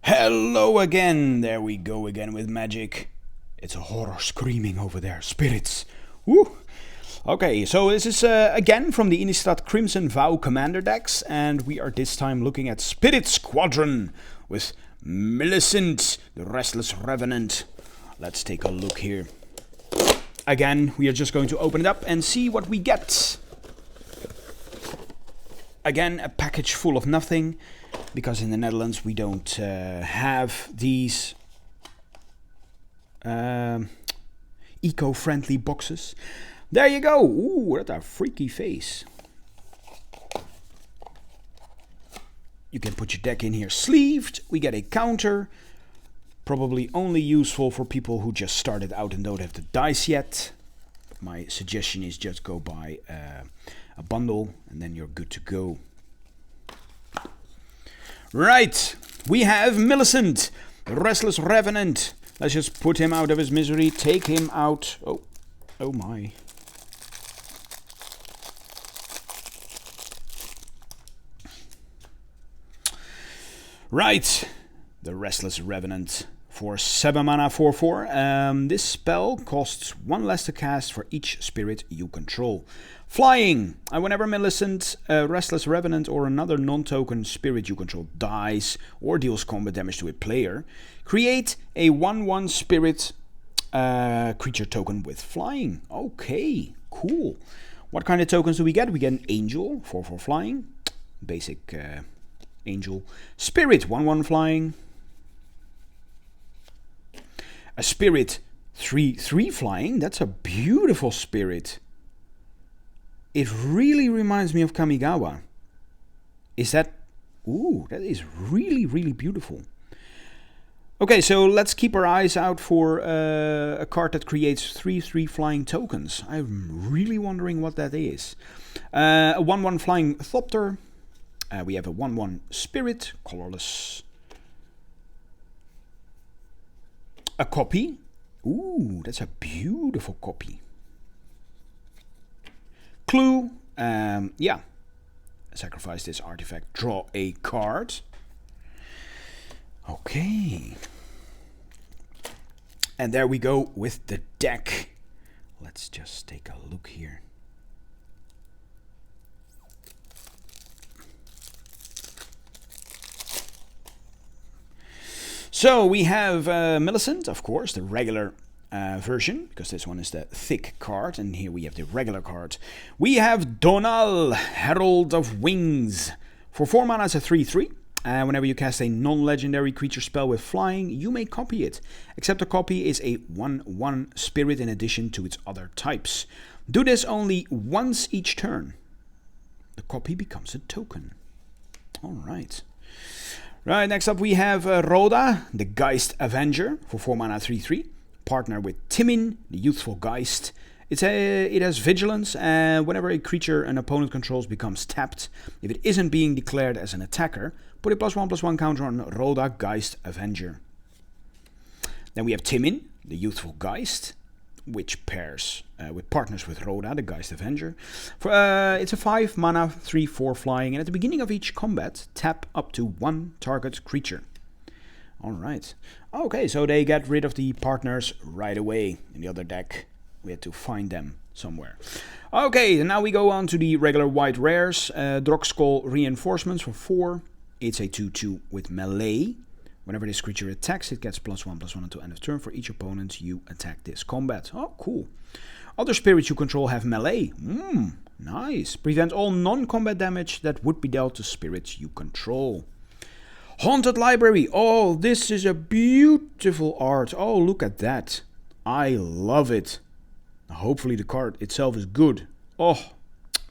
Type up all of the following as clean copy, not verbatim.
Hello again! There we go again with magic. It's a horror screaming over there. Spirits. Woo! Okay, so this is again from the Innistrad Crimson Vow Commander decks, and we are this time looking at Spirit Squadron with Millicent, the Restless Revenant. Let's take a look here. Again, we are just going to open it up and see what we get. Again, a package full of nothing, because in the Netherlands we don't have these eco-friendly boxes. There you go! Ooh, what a freaky face. You can put your deck in here sleeved. We get a counter. Probably only useful for people who just started out and don't have the dice yet. My suggestion is just go buy a bundle and then you're good to go. Right, we have Millicent, the Restless Revenant. Let's just put him out of his misery, take him out. Oh my. Right, the Restless Revenant for 7 mana 4/4. This spell costs 1 less to cast for each spirit you control. Flying. Whenever Millicent, Restless Revenant, or another non-token spirit you control dies or deals combat damage to a player, create a 1/1 spirit creature token with flying. Okay, cool. What kind of tokens do we get? We get an Angel, 4/4 flying. Basic Angel. Spirit, 1/1 flying. A Spirit, 3/3 flying. That's a beautiful spirit. It really reminds me of Kamigawa. Is that... Ooh, that is really, really beautiful. Okay, so let's keep our eyes out for a card that creates 3/3 flying tokens. I'm really wondering what that is. A 1/1 flying Thopter. We have a 1/1 Spirit, colorless. A copy. Ooh, that's a beautiful copy. Clue. Yeah. Sacrifice this artifact. Draw a card. Okay. And there we go with the deck. Let's just take a look here. So we have Millicent, of course, the regular version, because this one is the thick card, and here we have the regular card. We have Donal, Herald of Wings. For 4 mana, it's a 3/3. Whenever you cast a non-legendary creature spell with flying, you may copy it, except the copy is a 1/1 spirit in addition to its other types. Do this only once each turn. The copy becomes a token. Alright. Right, next up we have Rhoda, the Geist Avenger, for 4 mana 3/3. Partner with Timin, the youthful Geist. It has vigilance, and whenever a creature an opponent controls becomes tapped, if it isn't being declared as an attacker, put a +1/+1 counter on Rhoda, Geist Avenger. Then we have Timin, the youthful Geist, which pairs with partners with Rhoda, the Geist Avenger. It's a 5 mana 3/4 flying, and at the beginning of each combat, tap up to 1 target creature. Alright. Okay, so they get rid of the partners right away. In the other deck, we had to find them somewhere. Okay, and now we go on to the regular white rares. Drogskull Reinforcements for 4. It's a 2/2 with melee. Whenever this creature attacks, it gets +1/+1 until end of turn for each opponent you attack this combat. Oh, cool. Other spirits you control have melee. Nice. Prevent all non-combat damage that would be dealt to spirits you control. Haunted Library. Oh, this is a beautiful art. Oh, look at that. I love it. Hopefully the card itself is good. Oh,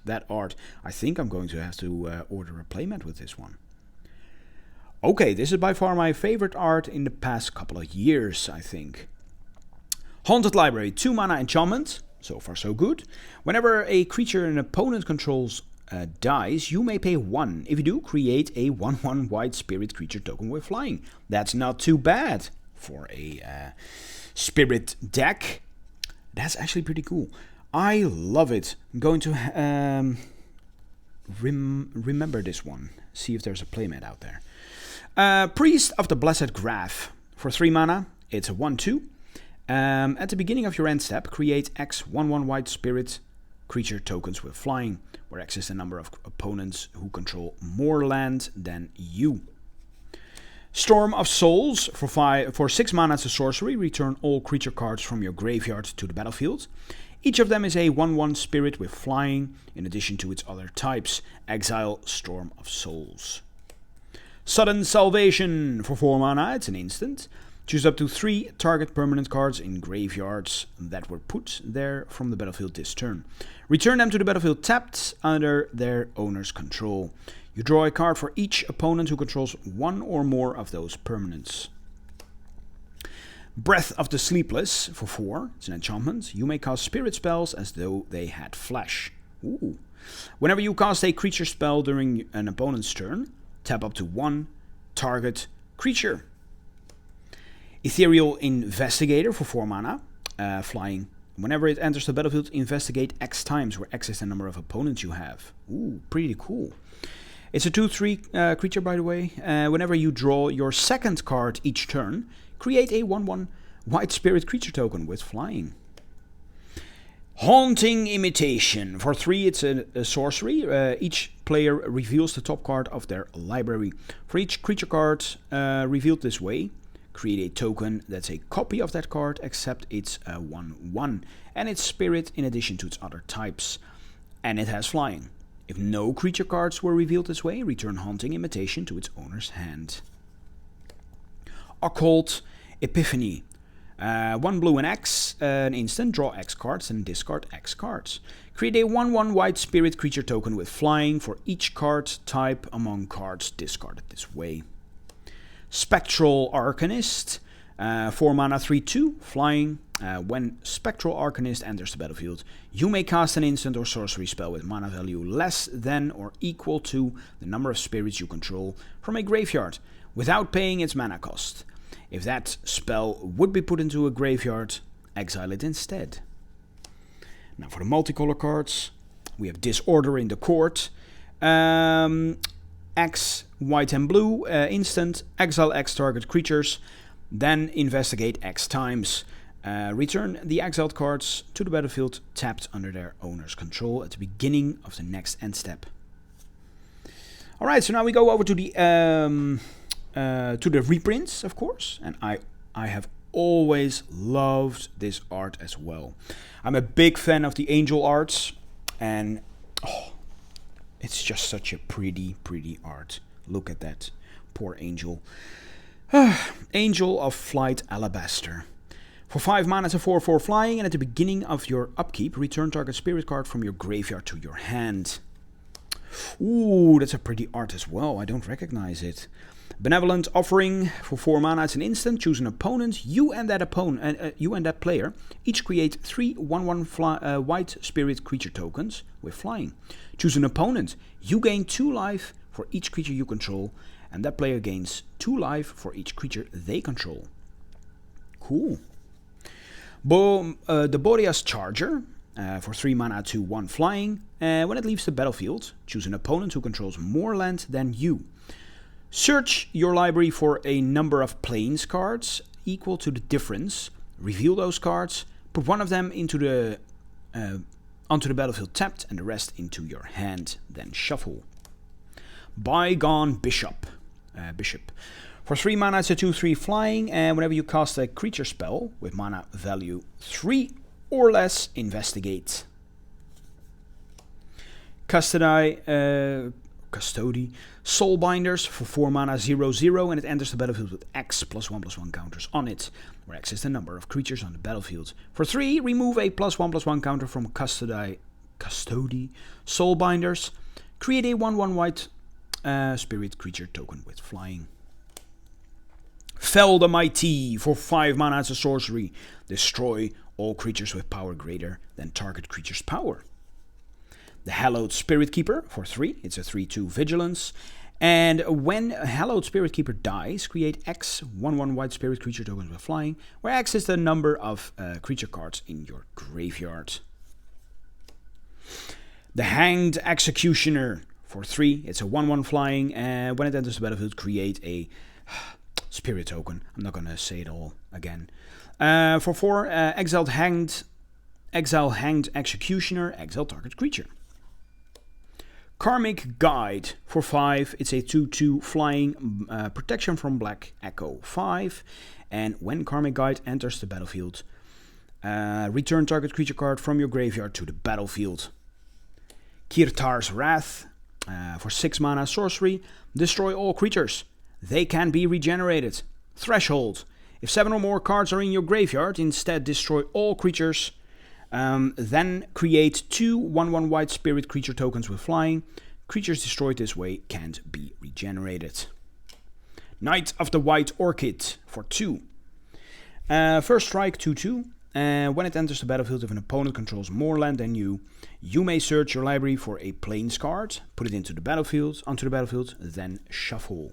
that art. I think I'm going to have to order a playmat with this one. Okay, this is by far my favorite art in the past couple of years, I think. Haunted Library, 2 mana enchantment. So far so good. Whenever a creature an opponent controls dies, you may pay 1. If you do, create a 1/1 white spirit creature token with flying. That's not too bad for a spirit deck. That's actually pretty cool. I love it. I'm going to remember this one. See if there's a playmat out there. Priest of the Blessed Graph. For 3 mana, it's a 1/2. At the beginning of your end step, create X 1/1 white spirit creature tokens with flying, where X is the number of opponents who control more land than you. Storm of Souls. For 6 mana, it's a sorcery. Return all creature cards from your graveyard to the battlefield. Each of them is a 1/1 spirit with flying, in addition to its other types. Exile Storm of Souls. Sudden Salvation. For 4 mana, it's an instant. Choose up to 3 target permanent cards in graveyards that were put there from the battlefield this turn. Return them to the battlefield tapped under their owner's control. You draw a card for each opponent who controls 1 or more of those permanents. Breath of the Sleepless. For 4, it's an enchantment. You may cast spirit spells as though they had flesh. Ooh. Whenever you cast a creature spell during an opponent's turn, tap up to 1 target creature. Ethereal Investigator. For 4 mana, flying. Whenever it enters the battlefield, investigate X times, where X is the number of opponents you have. Ooh, pretty cool. It's a 2/3 creature, by the way. Whenever you draw your second card each turn, create a 1/1 white spirit creature token with flying. Haunting Imitation. For 3, it's a sorcery. Each player reveals the top card of their library. For each creature card revealed this way, create a token that's a copy of that card, except it's a 1/1, and its spirit in addition to its other types. And it has flying. If no creature cards were revealed this way, return Haunting Imitation to its owner's hand. Occult Epiphany. 1 blue and X, an instant, draw X cards and discard X cards. Create a 1/1 white spirit creature token with flying for each card type among cards discarded this way. Spectral Arcanist. 4 mana, 3/2, flying. When Spectral Arcanist enters the battlefield, you may cast an instant or sorcery spell with mana value less than or equal to the number of spirits you control from a graveyard, without paying its mana cost. If that spell would be put into a graveyard, exile it instead. Now for the multicolor cards, we have Disorder in the Court. X, white and blue, instant, exile X target creatures, then investigate X times. Return the exiled cards to the battlefield tapped under their owner's control at the beginning of the next end step. Alright, so now we go over to the reprints, of course, and I have always loved this art as well. I'm a big fan of the angel arts, and it's just such a pretty art. Look at that, poor angel. Angel of Flight Alabaster. For 5 mana, it's a 4/4 flying, and at the beginning of your upkeep, return target spirit card from your graveyard to your hand. Ooh, that's a pretty art as well. I don't recognize it. Benevolent Offering. For 4 mana, it's an instant. Choose an opponent. You and that player each create 3 1/1 white spirit creature tokens with flying. Choose an opponent. You gain 2 life for each creature you control, and that player gains 2 life for each creature they control. Cool. The Boreas Charger. For 3 mana, 2/1 flying. When it leaves the battlefield, choose an opponent who controls more land than you. Search your library for a number of plains cards equal to the difference. Reveal those cards. Put one of them onto the battlefield tapped, and the rest into your hand. Then shuffle. Bygone Bishop. For 3 mana, it's a 2/3 flying, and whenever you cast a creature spell with mana value 3 or less, investigate. Custody. Soulbinders. For 4 mana, 0/0, and it enters the battlefield with X +1/+1 counters on it, where X is the number of creatures on the battlefield. For 3, remove a +1/+1 counter from Custody. Soulbinders. Create a 1/1 white spirit creature token with flying. Fell the Mighty. For 5 mana, it's a sorcery. Destroy all creatures with power greater than target creature's power. The Hallowed Spirit Keeper. For 3, it's a 3/2 vigilance. And when a Hallowed Spirit Keeper dies, create X 1/1 white spirit creature tokens with flying, where X is the number of creature cards in your graveyard. The Hanged Executioner. For 3, it's a 1/1 flying, and when it enters the battlefield, create a spirit token. I'm not going to say it all again. For 4, exile Hanged Executioner, exile target creature. Karmic Guide. For 5, it's a 2/2 flying, protection from black, echo 5. And when Karmic Guide enters the battlefield, return target creature card from your graveyard to the battlefield. Kirtar's Wrath. For 6 mana sorcery, destroy all creatures. They can be regenerated. Threshold. If 7 or more cards are in your graveyard, instead destroy all creatures. Then create 2 1/1 white spirit creature tokens with flying. Creatures destroyed this way can't be regenerated. Knight of the White Orchid for 2. First strike 2/2. When it enters the battlefield, if an opponent controls more land than you, you may search your library for a plains card, put it onto the battlefield, then shuffle.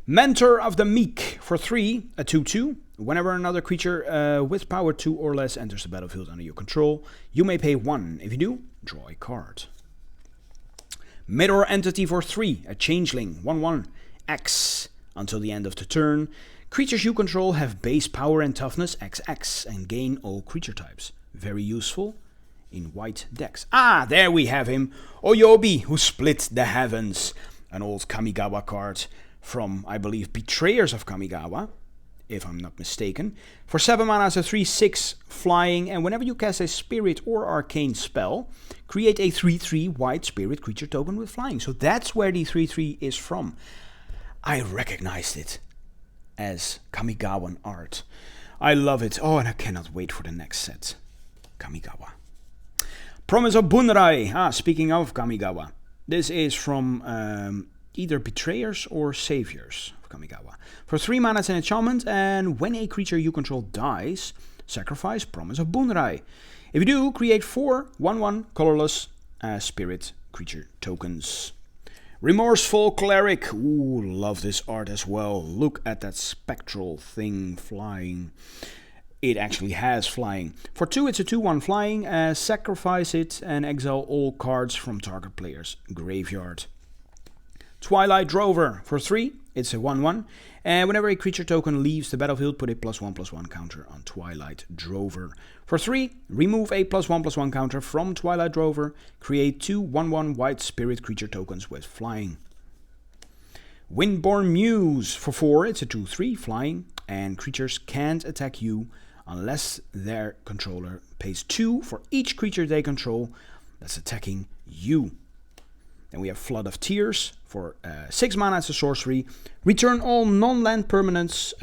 Mentor of the Meek for 3, a 2/2. Whenever another creature with power 2 or less enters the battlefield under your control, you may pay 1. If you do, draw a card. Mirror Entity for 3, a changeling, 1/1, X. Until the end of the turn, creatures you control have base power and toughness XX and gain all creature types. Very useful in white decks. Ah, there we have him. Oyobi, who split the heavens. An old Kamigawa card from, I believe, Betrayers of Kamigawa, if I'm not mistaken. For 7 mana, it's a 3/6 flying, and whenever you cast a spirit or arcane spell, create a 3/3 white spirit creature token with flying. So that's where the 3/3 is from. I recognized it as Kamigawan art. I love it. Oh, and I cannot wait for the next set. Kamigawa. Promise of Bunrai. Speaking of Kamigawa. This is from either Betrayers or Saviors of Kamigawa. For 3 mana, it's an enchantment, and when a creature you control dies, sacrifice Promise of Bunrai. If you do, create 4 1/1 colorless spirit creature tokens. Remorseful Cleric. Ooh, love this art as well. Look at that spectral thing flying. It actually has flying. For 2, it's a 2/1 flying. Sacrifice it and exile all cards from target player's graveyard. Twilight Drover. For 3, it's a 1/1. And whenever a creature token leaves the battlefield, put a +1/+1 counter on Twilight Drover. For 3, remove a +1/+1 counter from Twilight Drover. Create 2 1/1 white spirit creature tokens with flying. Windborn Muse. For 4, it's a 2/3 flying. And creatures can't attack you unless their controller pays 2 for each creature they control that's attacking you. Then we have Flood of Tears. For 6 mana, it's a sorcery. Return all non-land permanents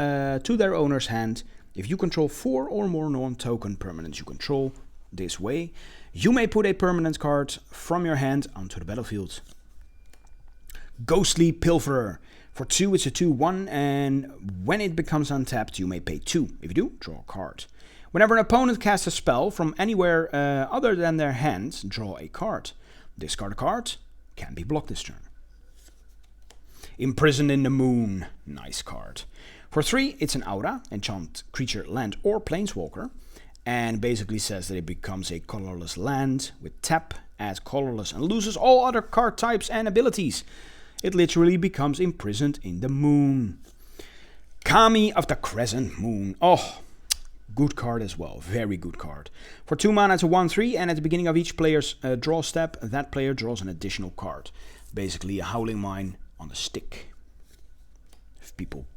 to their owner's hand. If you control 4 or more non-token permanents you control this way, you may put a permanent card from your hand onto the battlefield. Ghostly Pilferer. For 2, it's a 2/1, and when it becomes untapped, you may pay 2. If you do, draw a card. Whenever an opponent casts a spell from anywhere other than their hand, draw a card. Discard a card. Can be blocked this turn. Imprisoned in the Moon. Nice card. For 3, it's an aura, enchant creature, land, or planeswalker, and basically says that it becomes a colorless land with tap, adds colorless, and loses all other card types and abilities. It literally becomes imprisoned in the moon. Kami of the Crescent Moon. Oh, good card as well. Very good card. For 2 mana, it's a 1/3, and at the beginning of each player's draw step, that player draws an additional card. Basically, a Howling Mine on a stick. If people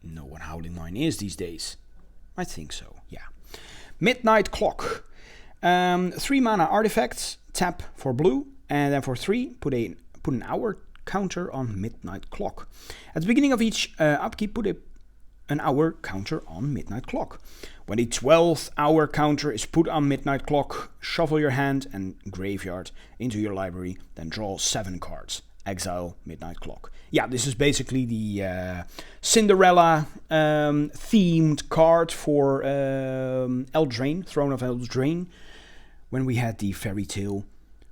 know what Howling Mine is these days. I think so, yeah. Midnight Clock. 3 mana artifacts, tap for blue, and then for 3, put an hour counter on Midnight Clock. At the beginning of each upkeep, put an hour counter on Midnight Clock. When the 12th hour counter is put on Midnight Clock, shuffle your hand and graveyard into your library, then draw 7 cards. Exile Midnight Clock. Yeah, this is basically the Cinderella themed card for Eldraine, Throne of Eldraine, when we had the fairy tale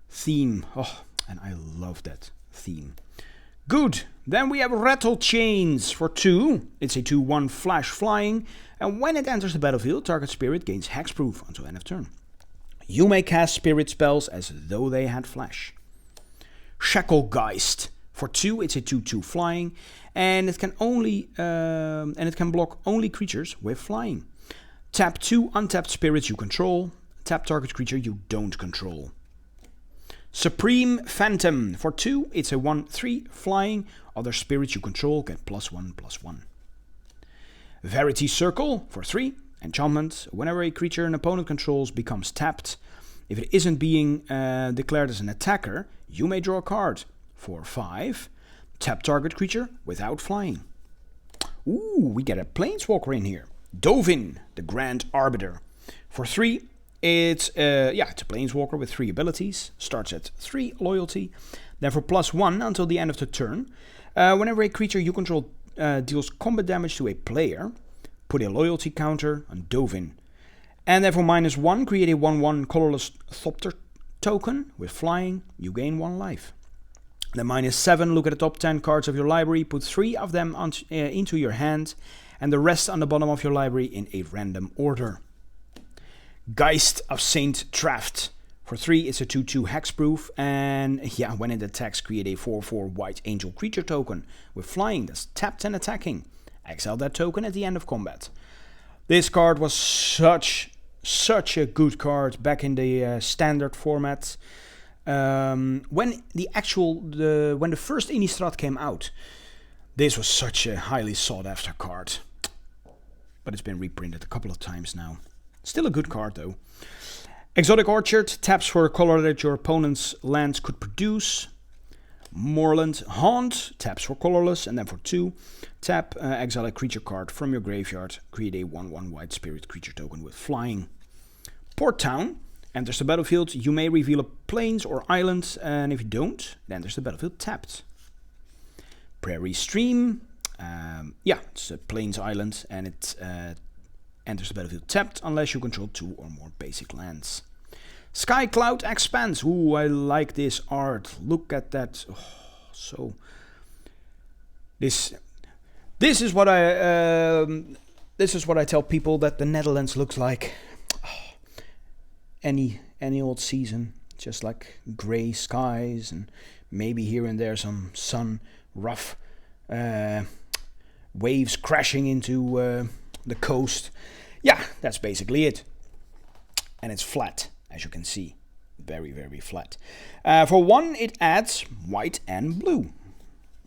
theme. Oh, and I love that theme. Good. Then we have Rattle Chains for 2. It's a 2/1 flash flying, and when it enters the battlefield, target spirit gains hexproof until end of turn. You may cast spirit spells as though they had flash. Shackle Geist. For 2, it's a 2/2 flying, and it can block only creatures with flying. Tap 2 untapped spirits you control. Tap target creature you don't control. Supreme Phantom. For 2, it's a 1/3 flying. Other spirits you control get +1/+1. Verity Circle. For 3, enchantment. Whenever a creature an opponent controls becomes tapped, if it isn't being declared as an attacker, you may draw a card. For 5, tap target creature without flying. Ooh, we get a Planeswalker in here. Dovin, the Grand Arbiter. For 3, it's a Planeswalker with 3 abilities. Starts at 3 loyalty. Then for +1 until the end of the turn. Whenever a creature you control deals combat damage to a player, put a loyalty counter on Dovin. And then for -1, create a 1/1 colorless Thopter token. With flying, you gain 1 life. Then -7, look at the top 10 cards of your library, put 3 of them into your hand, and the rest on the bottom of your library in a random order. Geist of Saint Traft. For 3, it's a 2/2 hexproof, and when it attacks, create a 4/4 white angel creature token with flying that's tapped and attacking. Exile that token at the end of combat. This card was such a good card back in the standard format. When the first Innistrad came out, this was such a highly sought after card. But it's been reprinted a couple of times now. Still a good card though. Exotic Orchard taps for a color that your opponent's lands could produce. Moorland Haunt taps for colorless, and then for 2, tap, exile a creature card from your graveyard, create a 1/1 white spirit creature token with flying. Port Town enters the battlefield, you may reveal a plains or island, and if you don't, it enters the battlefield tapped. Prairie Stream, it's a plains island, and it enters the battlefield tapped unless you control 2 or more basic lands. Sky Cloud Expanse. Ooh, I like this art. Look at that. Oh, this is what I tell people that the Netherlands looks like. Any old season, just like grey skies and maybe here and there some sun, rough waves crashing into the coast. Yeah, that's basically it. And it's flat, as you can see. Very, very flat. For 1, it adds white and blue.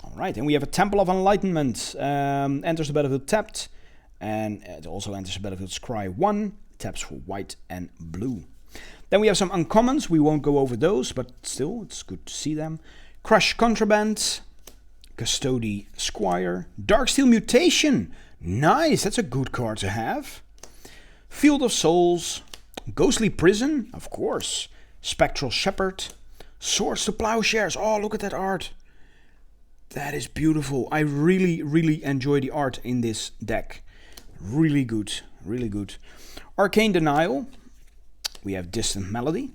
Alright, and we have a Temple of Enlightenment. Enters the battlefield tapped. And it also enters the battlefield scry 1. Taps for white and blue. Then we have some uncommons. We won't go over those, but still, it's good to see them. Crush Contraband. Custody Squire. Darksteel Mutation. Nice, that's a good card to have. Field of Souls. Ghostly Prison, of course. Spectral Shepherd. Swords to Plowshares. Oh, look at that art. That is beautiful. I really, really enjoy the art in this deck. Really good, really good. Arcane Denial. We have Distant Melody.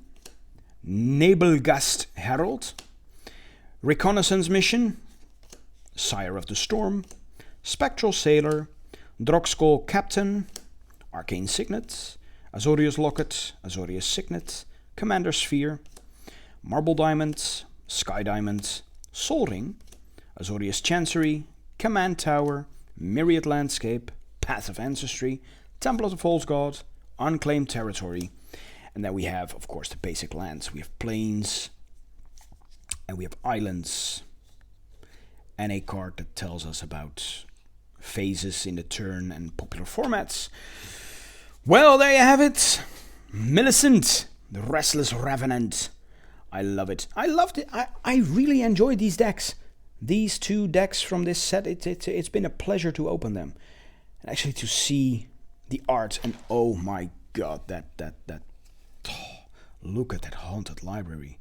Nabelgast Herald. Reconnaissance Mission. Sire of the Storm. Spectral Sailor. Drogskull Captain. Arcane Signet. Azorius Locket. Azorius Signet. Commander Sphere. Marble Diamond. Sky Diamond. Sol Ring. Azorius Chancery. Command Tower. Myriad Landscape. Path of Ancestry. Temple of the False God. Unclaimed Territory. And then we have, of course, the basic lands. We have plains. And we have islands. And a card that tells us about phases in the turn and popular formats. Well, there you have it. Millicent, the Restless Revenant. I love it. I loved it. I really enjoyed these decks. These 2 decks from this set, it's been a pleasure to open them. And actually to see the art, and oh my god, look at that haunted library.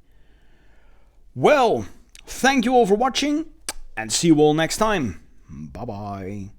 Well, thank you all for watching, and see you all next time. Bye bye.